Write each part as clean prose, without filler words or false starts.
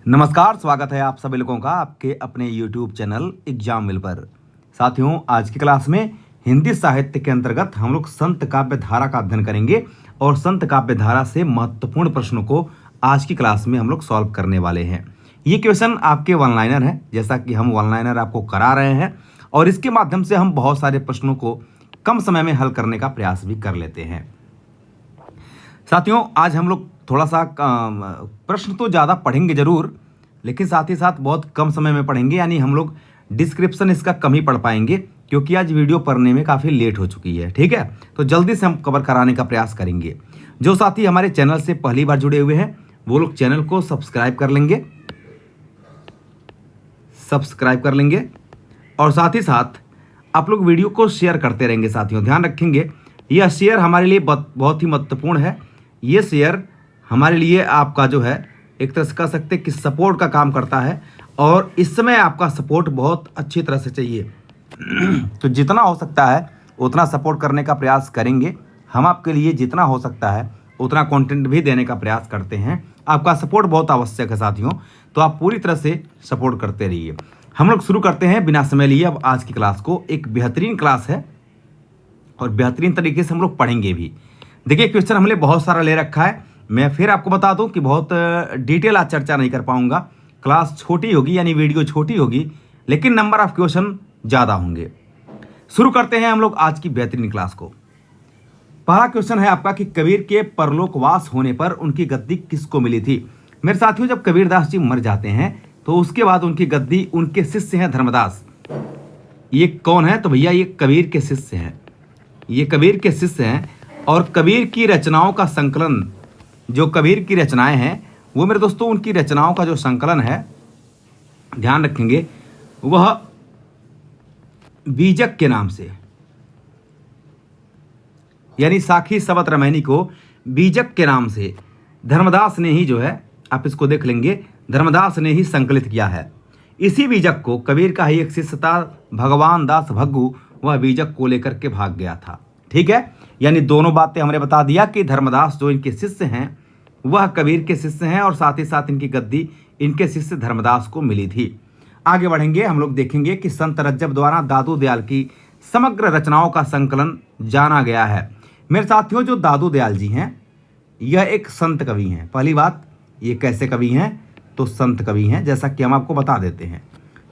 नमस्कार, स्वागत है आप सभी लोगों का आपके अपने YouTube चैनल एग्जाम मिल पर। साथियों, आज की क्लास में हिंदी साहित्य के अंतर्गत हम लोग संत काव्य धारा का अध्ययन करेंगे और संत काव्य धारा से महत्वपूर्ण प्रश्नों को आज की क्लास में हम लोग सॉल्व करने वाले हैं। ये क्वेश्चन आपके वन लाइनर है, जैसा कि हम वन लाइनर आपको करा रहे हैं और इसके माध्यम से हम बहुत सारे प्रश्नों को कम समय में हल करने का प्रयास भी कर लेते हैं। साथियों, आज हम लोग थोड़ा सा प्रश्न तो ज़्यादा पढ़ेंगे जरूर, लेकिन साथ ही साथ बहुत कम समय में पढ़ेंगे, यानी हम लोग डिस्क्रिप्शन इसका कम ही पढ़ पाएंगे क्योंकि आज वीडियो पढ़ने में काफ़ी लेट हो चुकी है। ठीक है, तो जल्दी से हम कवर कराने का प्रयास करेंगे। जो साथी हमारे चैनल से पहली बार जुड़े हुए हैं वो लोग चैनल को सब्सक्राइब कर लेंगे और साथ ही साथ आप लोग वीडियो को शेयर करते रहेंगे। साथियों, ध्यान रखेंगे, यह शेयर हमारे लिए बहुत ही महत्वपूर्ण है। ये शेयर हमारे लिए आपका जो है एक तरह से कह सकते हैं कि सपोर्ट का काम करता है और इस समय आपका सपोर्ट बहुत अच्छी तरह से चाहिए। तो जितना हो सकता है उतना सपोर्ट करने का प्रयास करेंगे। हम आपके लिए जितना हो सकता है उतना कंटेंट भी देने का प्रयास करते हैं। आपका सपोर्ट बहुत आवश्यक है साथियों, तो आप पूरी तरह से सपोर्ट करते रहिए। हम लोग शुरू करते हैं बिना समय लिए अब आज की क्लास को। एक बेहतरीन क्लास है और बेहतरीन तरीके से हम लोग पढ़ेंगे भी। देखिए, क्वेश्चन हमने बहुत सारा ले रखा है। मैं फिर आपको बता दूं कि बहुत डिटेल आज चर्चा नहीं कर पाऊंगा। क्लास छोटी होगी, यानी वीडियो छोटी होगी, लेकिन नंबर ऑफ क्वेश्चन ज़्यादा होंगे। शुरू करते हैं हम लोग आज की बेहतरीन क्लास को। पहला क्वेश्चन है आपका कि कबीर के परलोकवास होने पर उनकी गद्दी किसको मिली थी। मेरे साथियों, जब कबीरदास जी मर जाते हैं तो उसके बाद उनकी गद्दी उनके शिष्य हैं धर्मदास। ये कौन है? तो भैया ये कबीर के शिष्य हैं। ये कबीर के शिष्य हैं और कबीर की रचनाओं का संकलन, जो कबीर की रचनाएं हैं वो मेरे दोस्तों, उनकी रचनाओं का जो संकलन है, ध्यान रखेंगे, वह बीजक के नाम से, यानी साखी सबत रामायणी को बीजक के नाम से धर्मदास ने ही जो है, आप इसको देख लेंगे, धर्मदास ने ही संकलित किया है। इसी बीजक को कबीर का ही एक शिष्य था भगवान दास भग्गू, वह बीजक को लेकर के भाग गया था। ठीक है, यानी दोनों बातें हमने बता दिया कि धर्मदास जो इनके शिष्य हैं वह कबीर के शिष्य हैं और साथ ही साथ इनकी गद्दी इनके शिष्य धर्मदास को मिली थी। आगे बढ़ेंगे, हम लोग देखेंगे कि संत रज्जब द्वारा दादू दयाल की समग्र रचनाओं का संकलन जाना गया है। मेरे साथियों, जो दादू दयाल जी हैं यह एक संत कवि हैं। पहली बात, ये कैसे कवि हैं? तो संत कवि हैं, जैसा कि हम आपको बता देते हैं।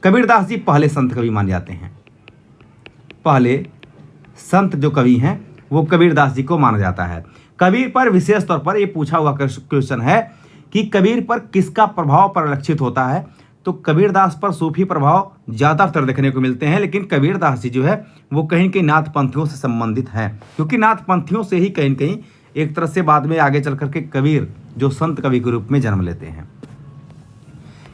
कबीरदास जी पहले संत कवि माने जाते हैं। पहले संत जो कवि हैं वो कबीरदास जी को माना जाता है। कबीर पर विशेष तौर पर ये पूछा हुआ क्वेश्चन है कि कबीर पर किसका प्रभाव परिलक्षित होता है। तो कबीरदास पर सूफी प्रभाव ज़्यादातर देखने को मिलते हैं, लेकिन कबीरदास जी जो है वो कहीं कहीं नाथ पंथियों से संबंधित हैं, क्योंकि नाथ पंथियों से ही कहीं कहीं एक तरह से बाद में आगे चल करके कबीर जो संत कवि के रूप में जन्म लेते हैं।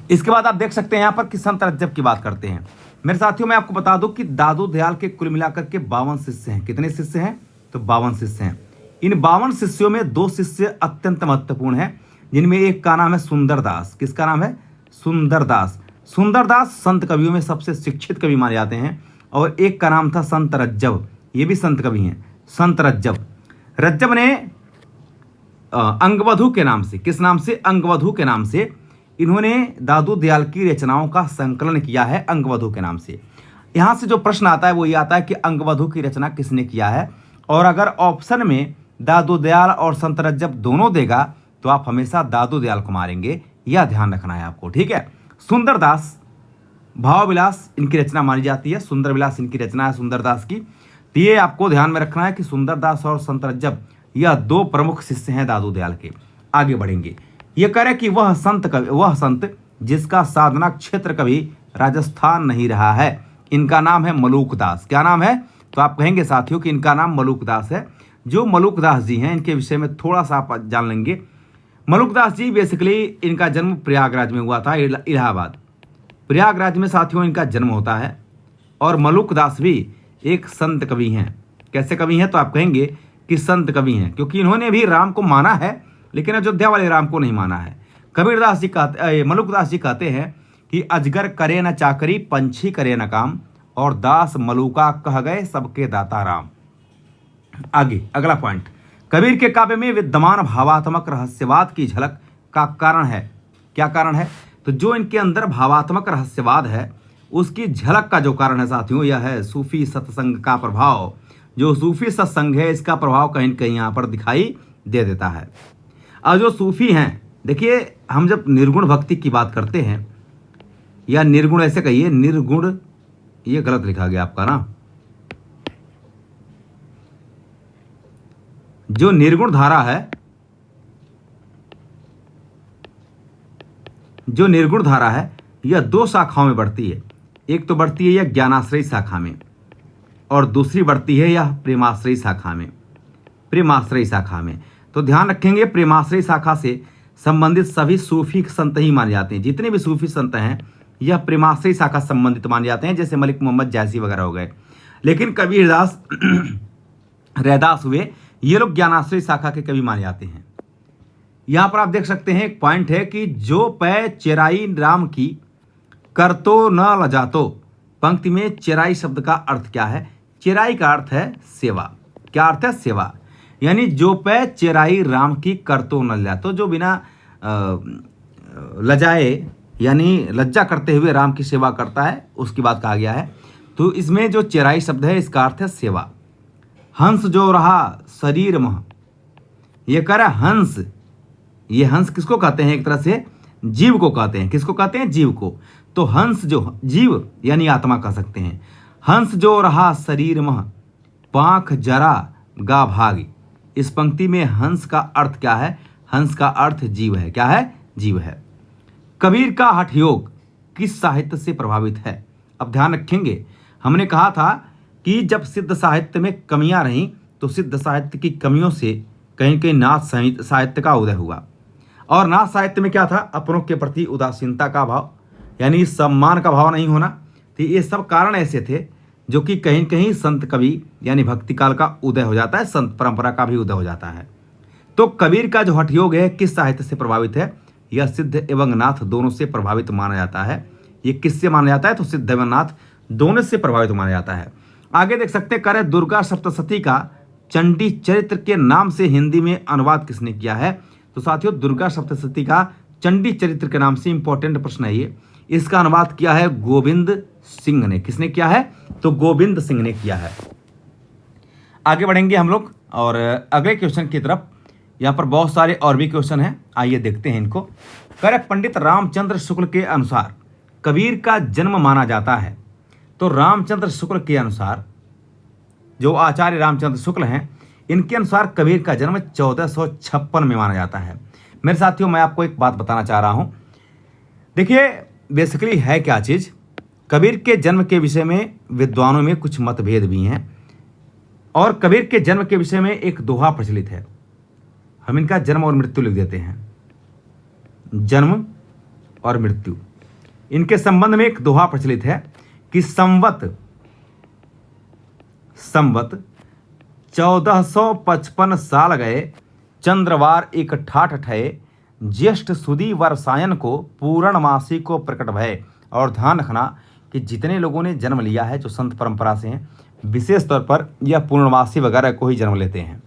इसके बाद आप देख सकते हैं यहाँ पर कि संत रज्जब की बात करते हैं। मेरे साथियों, मैं आपको बता दूं कि दादू दयाल के कुल मिलाकर के 52 शिष्य हैं। कितने शिष्य हैं? तो 52 शिष्य हैं। इन 52 शिष्यों में 2 शिष्य अत्यंत महत्वपूर्ण हैं, जिनमें एक का नाम है सुंदरदास। किसका नाम है? सुंदरदास। सुंदरदास संत कवियों में सबसे शिक्षित कवि माने जाते हैं। और एक का नाम था संत रज्जब, ये भी संत कवि हैं, संत रज्जब। रज्जब ने अंगवधू के नाम से, किस नाम से? अंगवधू के नाम से इन्होंने दादू दयाल की रचनाओं का संकलन किया है, अंगवधू के नाम से। यहाँ से जो प्रश्न आता है वो ये आता है कि अंगवधू की रचना किसने किया है, और अगर ऑप्शन में दादू दयाल और संत रज्जब दोनों देगा तो आप हमेशा दादू दयाल को मारेंगे, यह ध्यान रखना है आपको। ठीक है, सुंदरदास भाव विलास इनकी रचना मानी जाती है, सुंदर विलास इनकी रचना है सुंदरदास की। तो ये आपको ध्यान में रखना है कि सुंदरदास और संत रज्जब यह 2 प्रमुख शिष्य हैं दादू दयाल के। आगे बढ़ेंगे, ये करें कि वह संत जिसका साधना क्षेत्र कभी राजस्थान नहीं रहा है, इनका नाम है मलूकदास। क्या नाम है? तो आप कहेंगे साथियों कि इनका नाम मलूकदास है। जो मलूकदास जी हैं इनके विषय में थोड़ा सा आप जान लेंगे। मलूकदास जी बेसिकली इनका जन्म प्रयागराज में हुआ था, इलाहाबाद प्रयागराज में साथियों इनका जन्म होता है। और मलूकदास भी एक संत कवि हैं। कैसे कवि हैं? तो आप कहेंगे कि संत कवि हैं, क्योंकि इन्होंने भी राम को माना है, लेकिन अयोध्या वाले राम को नहीं माना है। कबीरदास जी कहते, मलूकदास जी कहते हैं कि अजगर करे न चाकरी, पंछी करे न काम, और दास मलूका कह गए सबके दाता राम। आगे अगला पॉइंट, कबीर के काव्य में विद्यमान भावात्मक रहस्यवाद की झलक का कारण है। क्या कारण है? तो जो इनके अंदर भावात्मक रहस्यवाद है उसकी झलक का जो कारण है साथियों, यह है सूफी सत्संग का प्रभाव। जो सूफी सत्संग है इसका प्रभाव कहीं न कहीं यहाँ पर दिखाई दे देता है। और जो सूफी हैं, देखिए हम जब निर्गुण भक्ति की बात करते हैं, या निर्गुण ऐसे कहिए, निर्गुण ये गलत लिखा गया आपका ना, जो निर्गुण धारा है, जो निर्गुण धारा है यह दो शाखाओं में बढ़ती है। एक तो बढ़ती है यह ज्ञानाश्रयी शाखा में, और दूसरी बढ़ती है यह प्रेमाश्रयी शाखा में। प्रेमाश्रयी शाखा में तो ध्यान रखेंगे, प्रेमाश्रयी शाखा से संबंधित सभी सूफी संत ही माने जाते हैं। जितने भी सूफी संत हैं यह प्रेमाश्रयी शाखा संबंधित माने जाते हैं, जैसे मलिक मोहम्मद जैसी वगैरह हो गए। लेकिन कबीरदास रैदास हुए, ये लोग ज्ञानाश्रयी शाखा के कवि माने जाते हैं। यहां पर आप देख सकते हैं एक पॉइंट है कि जो पै चेराई राम की कर तो न लजातो। पंक्ति में चेराई शब्द का अर्थ क्या है? चेराई का अर्थ है सेवा। क्या अर्थ है? सेवा। यानी जो पै चेराई राम की कर तो न लजातो, जो बिना लजाए यानी लज्जा करते हुए राम की सेवा करता है, उसकी बात कहा गया है। तो इसमें जो चेराई शब्द है इसका अर्थ है सेवा। हंस जो रहा शरीर मह, ये कह रहा हंस। ये हंस किसको कहते हैं? एक तरह से जीव को कहते हैं। किसको कहते हैं? जीव को। तो हंस जो जीव यानी आत्मा कह सकते हैं। हंस जो रहा शरीर मह पांख जरा गा भागी। इस पंक्ति में हंस का अर्थ क्या है? हंस का अर्थ जीव है। क्या है? जीव है। कबीर का हठ योग किस साहित्य से प्रभावित है? अब ध्यान रखेंगे, हमने कहा था कि जब सिद्ध साहित्य में कमियां रहीं तो सिद्ध साहित्य की कमियों से कहीं कहीं नाथ साहित्य का उदय हुआ। और नाथ साहित्य में क्या था? अपनों के प्रति उदासीनता का भाव, यानी सम्मान का भाव नहीं होना। तो ये सब कारण ऐसे थे जो कि कहीं कहीं संत कवि यानी भक्ति काल का उदय हो जाता है, संत परंपरा का भी उदय हो जाता है। तो कबीर का जो हठ योग है किस साहित्य से प्रभावित है? यह सिद्ध एवं नाथ दोनों से प्रभावित माना जाता है। ये किससे माना जाता है? तो सिद्ध एवं नाथ दोनों से प्रभावित माना जाता है। आगे देख सकते हैं, करे दुर्गा सप्तशती का चंडी चरित्र के नाम से हिंदी में अनुवाद किसने किया है? तो साथियों, दुर्गा सप्तशती का चंडी चरित्र के नाम से इंपॉर्टेंट प्रश्न है ये। इसका अनुवाद किया है गोविंद सिंह ने। किसने किया है? तो गोविंद सिंह ने किया है। आगे बढ़ेंगे हम लोग और अगले क्वेश्चन की तरफ। यहाँ पर बहुत सारे और भी क्वेश्चन हैं, आइए देखते हैं इनको। करे पंडित रामचंद्र शुक्ल के अनुसार कबीर का जन्म माना जाता है। तो रामचंद्र शुक्ल के अनुसार, जो आचार्य रामचंद्र शुक्ल हैं, इनके अनुसार कबीर का जन्म 1456 में माना जाता है। मेरे साथियों, मैं आपको एक बात बताना चाह रहा हूँ। देखिए बेसिकली है क्या चीज़, कबीर के जन्म के विषय में विद्वानों में कुछ मतभेद भी हैं। और कबीर के जन्म के विषय में एक दोहा प्रचलित है। हम इनका जन्म और मृत्यु लिख देते हैं। जन्म और मृत्यु, इनके संबंध में एक दोहा प्रचलित है कि संवत 1455 साल गए, चंद्रवार एक ठाठ ठये, ज्येष्ठ सुदी वर्षायन को पूर्णमासी को प्रकट भय। और ध्यान रखना कि जितने लोगों ने जन्म लिया है जो संत परंपरा से हैं, विशेष तौर पर यह पूर्णमासी वगैरह को ही जन्म लेते हैं।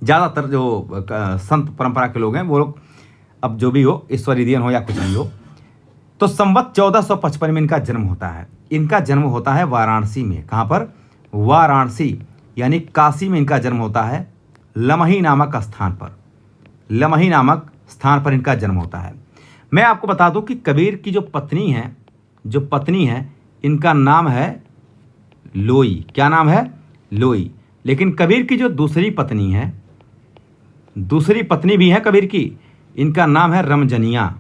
ज़्यादातर जो संत परंपरा के लोग हैं वो लोग, अब जो भी हो, ईश्वरीय हो या कुछ भी हो, तो संवत 1455 में इनका जन्म होता है। इनका जन्म होता है वाराणसी में। कहाँ पर? वाराणसी यानी काशी में इनका जन्म होता है, लमही नामक स्थान पर। लमही नामक स्थान पर इनका जन्म होता है। मैं आपको बता दूं कि कबीर की जो पत्नी है, इनका नाम है लोई। क्या नाम है? लोई। लेकिन कबीर की जो दूसरी पत्नी भी है कबीर की, इनका नाम है रमजनिया।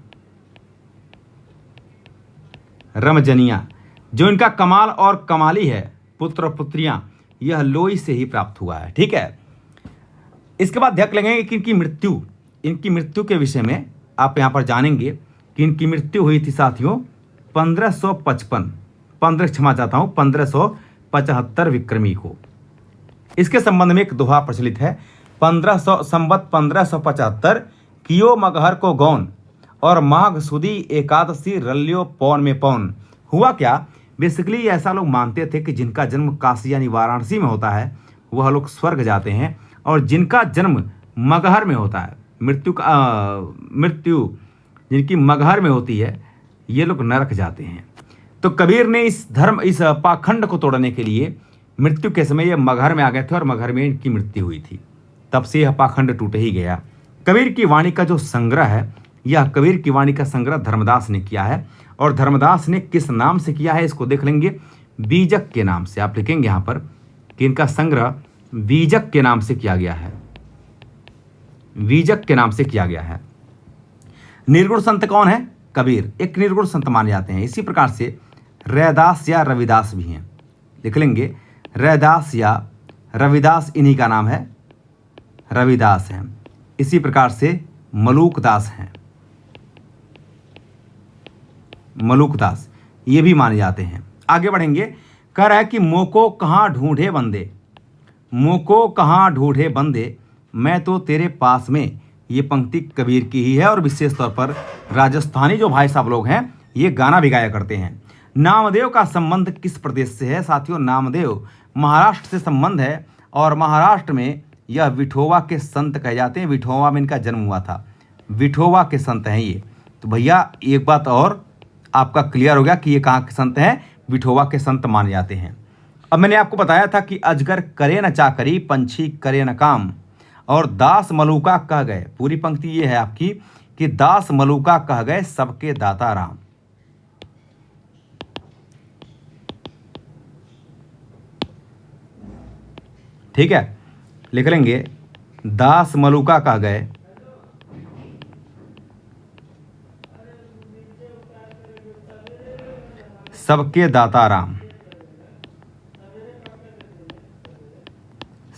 रमजनिया, जो इनका कमाल और कमाली है, पुत्र और पुत्रियां, यह लोई से ही प्राप्त हुआ है। ठीक है। इसके बाद देख लेंगे कि इनकी मृत्यु के विषय में आप यहां पर जानेंगे कि इनकी मृत्यु हुई थी साथियों 1575 विक्रमी को। इसके संबंध में एक दोहा प्रचलित है, 1575 कियो मगहर को गौन और माघ सुदी एकादशी रल्यो पौन में पौन। हुआ क्या? बेसिकली ऐसा लोग मानते थे कि जिनका जन्म काशी यानी वाराणसी में होता है वह लोग स्वर्ग जाते हैं, और जिनका जन्म मगहर में होता है, मृत्यु जिनकी मगहर में होती है, ये लोग नरक जाते हैं। तो कबीर ने इस पाखंड को तोड़ने के लिए मृत्यु के समय ये मगहर में आ गए थे और मगहर में इनकी मृत्यु हुई थी। तब से यह पाखंड टूट ही गया। कबीर की वाणी का जो संग्रह है, यह कबीर की वाणी का संग्रह धर्मदास ने किया है। और धर्मदास ने किस नाम से किया है इसको देख लेंगे, बीजक के नाम से। आप लिखेंगे यहाँ पर कि इनका संग्रह बीजक के नाम से किया गया है, बीजक के नाम से किया गया है। निर्गुण संत कौन है? कबीर एक निर्गुण संत माने जाते हैं। इसी प्रकार से रैदास या रविदास भी हैं, लिख लेंगे रैदास या रविदास, इन्हीं का नाम है, रविदास हैं। इसी प्रकार से मलूकदास हैं, मलूकदास ये भी माने जाते हैं। आगे बढ़ेंगे, कह रहा है कि मोको कहाँ ढूंढे बंदे, मोको कहाँ ढूंढे बंदे, मैं तो तेरे पास में। ये पंक्ति कबीर की ही है और विशेष तौर पर राजस्थानी जो भाई साहब लोग हैं ये गाना भी गाया करते हैं। नामदेव का संबंध किस प्रदेश से है? साथियों, नामदेव महाराष्ट्र से संबंध है और महाराष्ट्र में यह विठोबा के संत कहे जाते हैं। विठोबा में इनका जन्म हुआ था, विठोबा के संत हैं ये। तो भैया एक बात और आपका क्लियर हो गया कि ये कहाँ के संत हैं, विठोबा के संत माने जाते हैं। अब मैंने आपको बताया था कि अजगर करे न चाकरी, पंछी करे न काम, और दास मलूका कह गए। पूरी पंक्ति ये है आपकी कि दास मलूका कह गए सबके दाता राम। ठीक है, लिख लेंगे दास मलूका कह गए सबके दाता राम,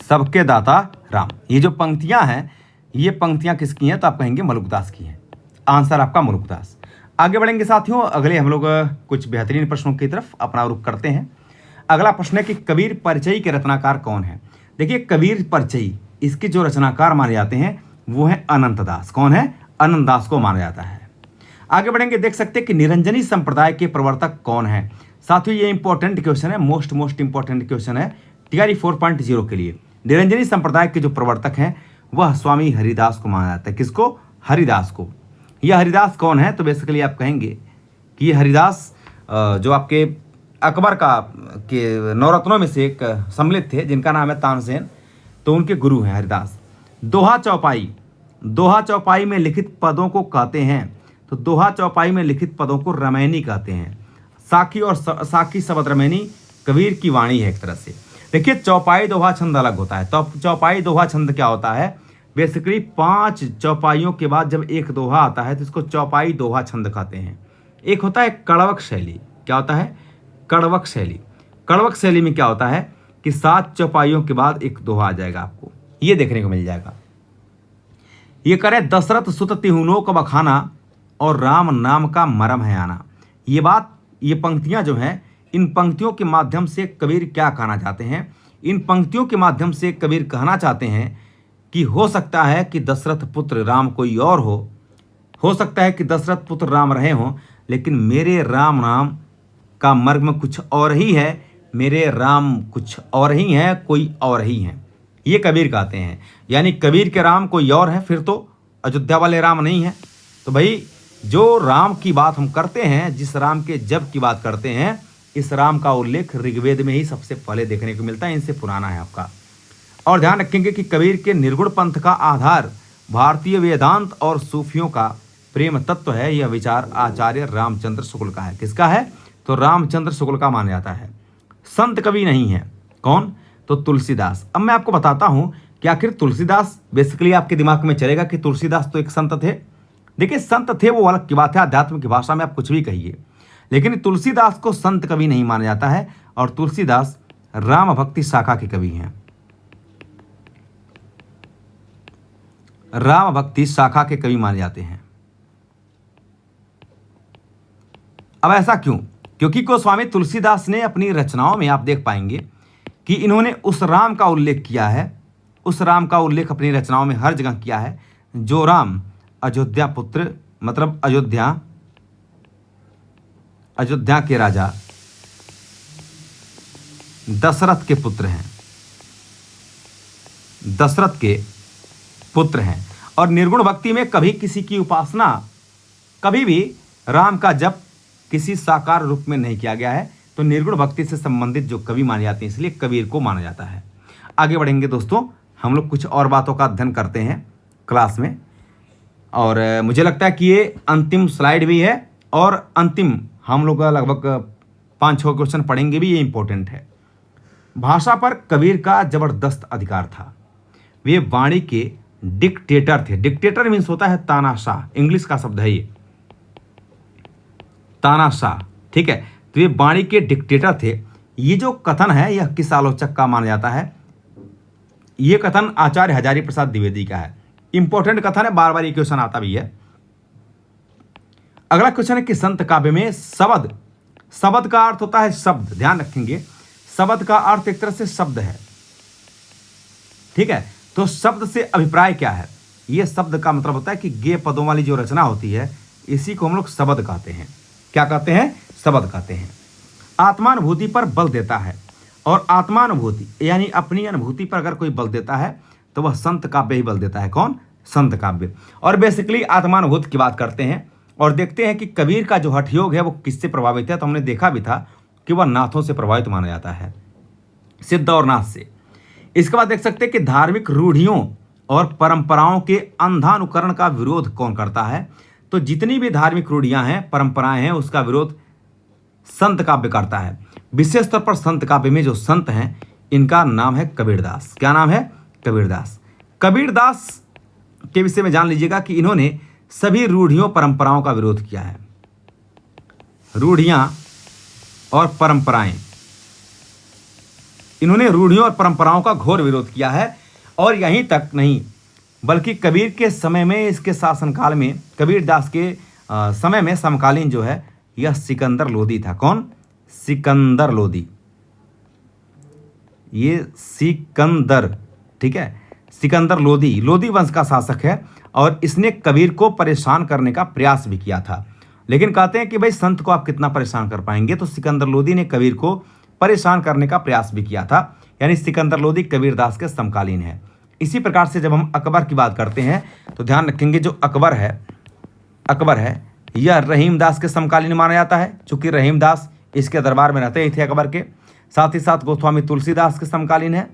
सबके दाता राम। ये जो पंक्तियां हैं, ये पंक्तियां किसकी हैं? तो आप कहेंगे मलूकदास की हैं। आंसर आपका मलूकदास। आगे बढ़ेंगे साथियों, अगले हम लोग कुछ बेहतरीन प्रश्नों की तरफ अपना रुख करते हैं। अगला प्रश्न है कि कबीर परिचयी के रचनाकार कौन है? देखिए, कबीर परिचयी इसके जो रचनाकार माने जाते हैं वो है अनंत दास। कौन है? अनंत दास को माना जाता है। आगे बढ़ेंगे, देख सकते हैं कि निरंजनी संप्रदाय के प्रवर्तक कौन है? साथियों, ये इंपॉर्टेंट क्वेश्चन है, मोस्ट इंपॉर्टेंट क्वेश्चन है टीआरई 4.0 के लिए। निरंजनी संप्रदाय के जो प्रवर्तक हैं वह स्वामी हरिदास को माना जाता है। किसको? हरिदास को। यह हरिदास कौन है? तो बेसिकली आप कहेंगे कि ये हरिदास जो आपके अकबर का के नवरत्नों में से एक सम्मिलित थे, जिनका नाम है तानसेन, तो उनके गुरु हैं हरिदास। दोहा चौपाई, दोहा चौपाई में लिखित पदों को कहते हैं, तो दोहा चौपाई में लिखित पदों को रामायणी कहते हैं। साखी और साखी शब्द रामायणी कबीर की वाणी है एक तरह से। देखिए, चौपाई दोहा छंद अलग होता है। तो चौपाई दोहा छंद क्या होता है? बेसिकली 5 चौपाइयों के बाद जब एक दोहा आता है तो इसको चौपाई दोहा छंद कहते हैं। एक होता है कड़वक शैली। क्या होता है? कड़वक शैली। कड़वक शैली में क्या होता है कि 7 चौपाइयों के बाद एक दोहा आ जाएगा, आपको ये देखने को मिल जाएगा। ये करे दशरथ सुत तिहुनों का बखाना और राम नाम का मरम है आना। ये बात, ये पंक्तियां जो हैं, इन पंक्तियों के माध्यम से कबीर क्या कहना चाहते हैं? इन पंक्तियों के माध्यम से कबीर कहना चाहते हैं कि हो सकता है कि दशरथ पुत्र राम कोई और हो सकता है कि दशरथ पुत्र राम रहे हों, लेकिन मेरे राम नाम का मर्म कुछ और ही है, मेरे राम कुछ और ही हैं, कोई और ही हैं। ये कबीर कहते हैं। यानी कबीर के राम कोई और है, फिर तो अयोध्या वाले राम नहीं है। तो भाई, जो राम की बात हम करते हैं, जिस राम के जब की बात करते हैं, इस राम का उल्लेख ऋग्वेद में ही सबसे पहले देखने को मिलता है, इनसे पुराना है आपका। और ध्यान रखेंगे कि कबीर के निर्गुण पंथ का आधार भारतीय वेदांत और सूफियों का प्रेम तत्व है। यह विचार आचार्य रामचंद्र शुक्ल का है। किसका है? तो रामचंद्र शुक्ल का माना जाता है। संत कवि नहीं है। कौन? तो तुलसीदास। अब मैं आपको बताता हूं कि आखिर तुलसीदास, बेसिकली आपके दिमाग में चलेगा कि तुलसीदास तो एक संत थे। देखिए, संत थे वो अलग की बात है, अध्यात्म की भाषा में आप कुछ भी कहिए, लेकिन तुलसीदास को संत कवि नहीं माना जाता है। और तुलसीदास राम भक्ति शाखा के कवि हैं, राम भक्ति शाखा के कवि माने जाते हैं। अब ऐसा क्यों? क्योंकि गोस्वामी तुलसीदास ने अपनी रचनाओं में आप देख पाएंगे कि इन्होंने उस राम का उल्लेख किया है, उस राम का उल्लेख अपनी रचनाओं में हर जगह किया है जो राम अयोध्या पुत्र, मतलब अयोध्या के राजा दशरथ के पुत्र हैं, दशरथ के पुत्र हैं। और निर्गुण भक्ति में कभी किसी की उपासना कभी भी राम का जप किसी साकार रूप में नहीं किया गया है, तो निर्गुण भक्ति से संबंधित जो कवि माने जाते हैं, इसलिए कबीर को माना जाता है। आगे बढ़ेंगे दोस्तों, हम लोग कुछ और बातों का अध्ययन करते हैं क्लास में, और मुझे लगता है कि ये अंतिम स्लाइड भी है और अंतिम हम लोग लगभग 5-6 क्वेश्चन पढ़ेंगे भी, ये इंपॉर्टेंट है। भाषा पर कबीर का जबरदस्त अधिकार था। वे वाणी के डिक्टेटर थे। डिक्टेटर मीन्स होता है तानाशाह, इंग्लिश का शब्द है ये, तानाशाह, ठीक है। तो ये वाणी के डिक्टेटर थे। ये जो कथन है यह किस आलोचक का माना जाता है? ये कथन आचार्य हजारी प्रसाद द्विवेदी का है। इंपॉर्टेंट कथन है, बार बार ये क्वेश्चन आता भी है। अगला क्वेश्चन है कि संत काव्य में शब्द, शब्द का अर्थ होता है शब्द, ध्यान रखेंगे, शब्द का अर्थ एक तरह से शब्द है, ठीक है। तो शब्द से अभिप्राय क्या है? ये शब्द का मतलब होता है कि गेय पदों वाली जो रचना होती है, इसी को हम लोग शब्द कहते हैं। क्या कहते हैं? शब्द कहते हैं। आत्मानुभूति पर बल देता है, और आत्मानुभूति यानी अपनी अनुभूति पर अगर कोई बल देता है तो वह संत काव्य ही बल देता है। कौन? संत काव्य। और बेसिकली आत्मानुभूति की बात करते हैं और देखते हैं कि कबीर का जो हठयोग है वो किससे प्रभावित है। तो हमने देखा भी था कि वह नाथों से प्रभावित माना जाता है, सिद्ध और नाथ से। इसके बाद देख सकते हैं कि धार्मिक रूढ़ियों और परंपराओं के अंधानुकरण का विरोध कौन करता है? तो जितनी भी धार्मिक रूढ़ियां हैं, परंपराएं हैं, उसका विरोध संत काव्य करता है। विशेष तौर पर संत काव्य में जो संत हैं इनका नाम है कबीरदास। क्या नाम है? कबीरदास। कबीरदास के विषय में जान लीजिएगा कि इन्होंने सभी रूढ़ियों परंपराओं का विरोध किया है। रूढ़ियां और परंपराएं, इन्होंने रूढ़ियों और परंपराओं का घोर विरोध किया है। और यहीं तक नहीं, बल्कि कबीर के समय में, इसके शासनकाल में, कबीरदास के समय में समकालीन जो है यह सिकंदर लोदी था। कौन? सिकंदर लोदी। ये सिकंदर, ठीक है, सिकंदर लोदी, लोदी वंश का शासक है और इसने कबीर को परेशान करने का प्रयास भी किया था। लेकिन कहते हैं कि भाई संत को आप कितना परेशान कर पाएंगे, तो सिकंदर लोदी ने कबीर को परेशान करने का प्रयास भी किया था। यानी सिकंदर लोदी कबीरदास के समकालीन है। इसी प्रकार से जब हम अकबर की बात करते हैं तो ध्यान रखेंगे जो अकबर है यह रहीमदास के समकालीन माना जाता है, चूंकि रहीमदास इसके दरबार में रहते ही थे अकबर के। साथ ही साथ गोस्वामी तुलसीदास के समकालीन है,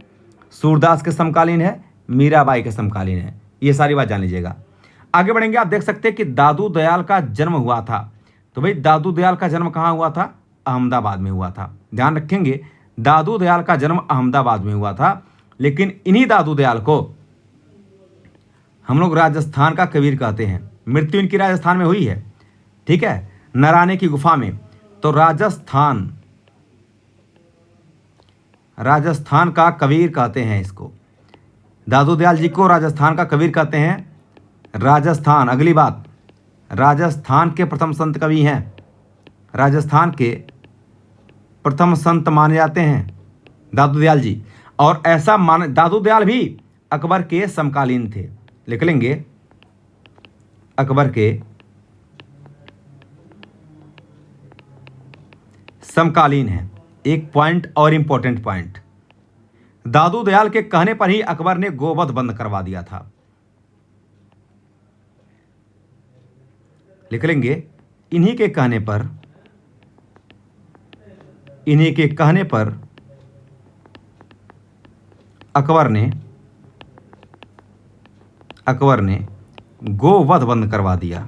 सूरदास के समकालीन है, मीराबाई के समकालीन है। ये सारी बात जान लीजिएगा। आगे बढ़ेंगे, आप देख सकते हैं कि दादू दयाल का जन्म हुआ था। तो भाई दादू दयाल का जन्म कहाँ हुआ था? अहमदाबाद में हुआ था। ध्यान रखेंगे, दादू दयाल का जन्म अहमदाबाद में हुआ था। लेकिन इन्हीं दादू दयाल को हम लोग राजस्थान का कबीर कहते हैं। मृत्यु इनकी राजस्थान में हुई है, ठीक है, नराने की गुफा में। तो राजस्थान का कबीर कहते हैं इसको। दादू दयाल जी को राजस्थान का कबीर कहते हैं। राजस्थान, अगली बात, राजस्थान के प्रथम संत कवि हैं। राजस्थान के प्रथम संत माने जाते हैं दादू दयाल जी। और ऐसा माने, दादू दयाल भी अकबर के समकालीन थे। लिख लेंगे, अकबर के समकालीन है। एक पॉइंट और इंपॉर्टेंट पॉइंट, दादू दयाल के कहने पर ही अकबर ने गोवध बंद करवा दिया था। लिख लेंगे, इन्हीं के कहने पर अकबर ने गोवध बंद करवा दिया।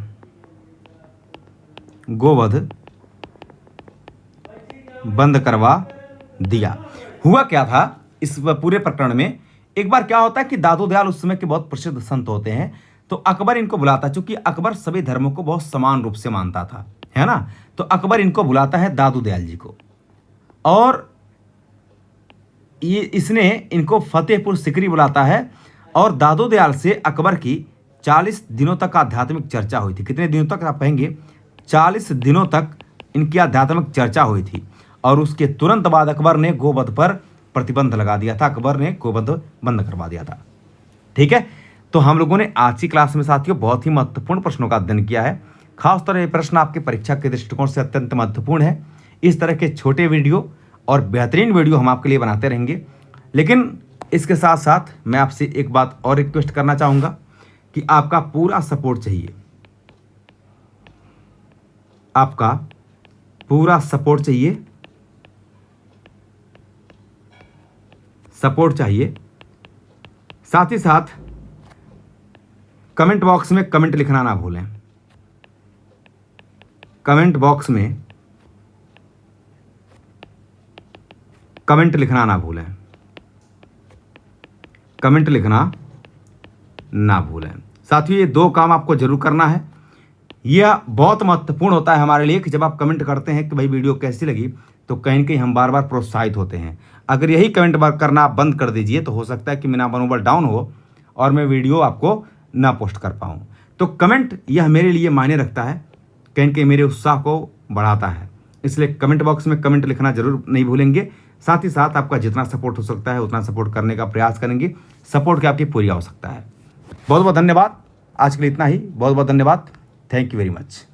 गोवध बंद करवा दिया। हुआ क्या था इस पूरे प्रकरण में? एक बार क्या होता है कि दादू दयाल उस समय के बहुत प्रसिद्ध संत होते हैं, तो अकबर इनको बुलाता, चूंकि अकबर सभी धर्मों को बहुत समान रूप से मानता था, है ना। तो अकबर इनको बुलाता है दादू दयाल जी को, और ये इसने इनको फतेहपुर सिकरी बुलाता है। और दादू दयाल से अकबर की 40 दिनों तक आध्यात्मिक चर्चा हुई थी। कितने दिनों तक आप कहेंगे? 40 दिनों तक इनकी आध्यात्मिक चर्चा हुई थी। और उसके तुरंत बाद अकबर ने गोवध पर प्रतिबंध लगा दिया था। अकबर ने गोवध बंद करवा दिया था, ठीक है। तो हम लोगों ने आज की क्लास में साथियों बहुत ही महत्वपूर्ण प्रश्नों का अध्ययन किया है। खासतौर ये प्रश्न आपके परीक्षा के दृष्टिकोण से अत्यंत महत्वपूर्ण है। इस तरह के छोटे वीडियो और बेहतरीन वीडियो हम आपके लिए बनाते रहेंगे। लेकिन इसके साथ साथ मैं आपसे एक बात और रिक्वेस्ट करना चाहूँगा कि आपका पूरा सपोर्ट चाहिए। आपका पूरा सपोर्ट चाहिए, सपोर्ट चाहिए। साथ ही साथ कमेंट बॉक्स में कमेंट लिखना ना भूलें। कमेंट बॉक्स में कमेंट लिखना ना भूलें। कमेंट लिखना ना भूलें। साथियों, ये 2 काम आपको जरूर करना है। यह बहुत महत्वपूर्ण होता है हमारे लिए कि जब आप कमेंट करते हैं कि भाई वीडियो कैसी लगी, तो कहीं ना कहीं हम बार बार प्रोत्साहित होते हैं। अगर यही कमेंट बार करना आप बंद कर दीजिए तो हो सकता है कि मेरा मनोबल डाउन हो और मैं वीडियो आपको ना पोस्ट कर पाऊँ। तो कमेंट यह मेरे लिए मायने रखता है, कहीं ना कहीं मेरे उत्साह को बढ़ाता है। इसलिए कमेंट बॉक्स में कमेंट लिखना जरूर नहीं भूलेंगे। साथ ही साथ आपका जितना सपोर्ट हो सकता है उतना सपोर्ट करने का प्रयास करेंगे। सपोर्ट की आपकी पूरी आवश्यकता है। बहुत बहुत धन्यवाद। आज के लिए इतना ही। बहुत बहुत धन्यवाद। Thank you very much.